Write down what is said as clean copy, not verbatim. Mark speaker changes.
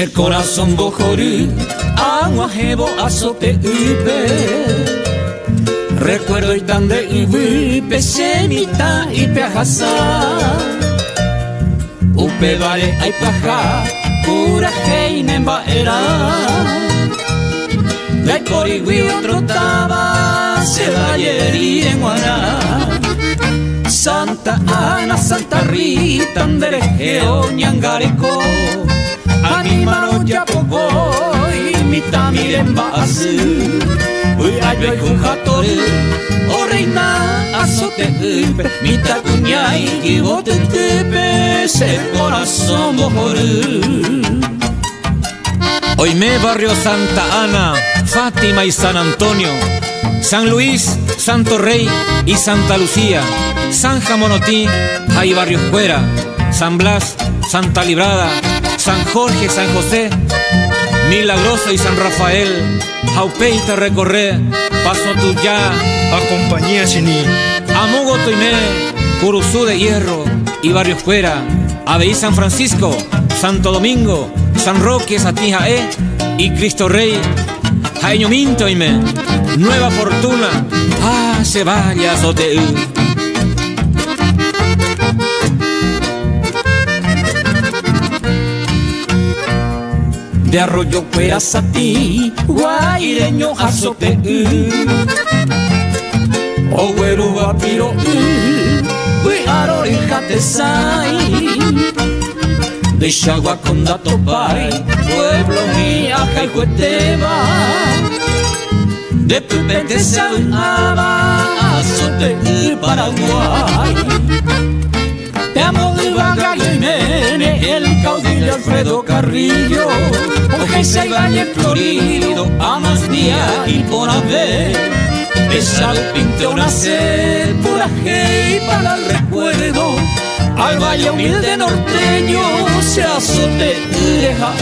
Speaker 1: Se corazón bojoru, agua jebo azote upe. Recuerdo y tan de upe, semita y peajasa. Upe vale ay paja, pura heinemba era. Gai por iguio trotaba, se va y en Guaná. Santa Ana, Santa Rita, Anderejeo, Ñangareco. Animaro ya poco y mita miren basu. Uy ay jujatore, o reina azote upe. Mita cuña y gibote tepe, se corazón bojoru.
Speaker 2: Oime barrio Santa Ana, Fátima y San Antonio, San Luis, Santo Rey y Santa Lucía, San Jamonotí, hay barrios fuera, San Blas, Santa Librada, San Jorge, San José, Milagroso y San Rafael, Jaupeita recorre, Paso Tuyá,
Speaker 3: a compañía Sini,
Speaker 2: Amugo Toimé, Curuzú de Hierro y barrios fuera, Aveí San Francisco, Santo Domingo, San Roque, Satijaé y Cristo Rey, Jaeño Minto y me, Nueva Fortuna, se vaya Soteú.
Speaker 1: De Arroyo Cuerazatí, guaireño azoteú. Ogüero guapiro, arorejatesai. De Chaguaconda Topay, pueblo mi Ajaihueteba. De Pupete Salaba, azoteú Paraguay. Te amo de Bagayo y Mene, el caudillo Alfredo Carrillo. Ojeza y Valle Florido, Amas Día y por haber. Esa pinte una sed, pura hey para el recuerdo. Al valle humilde norteño se azote deja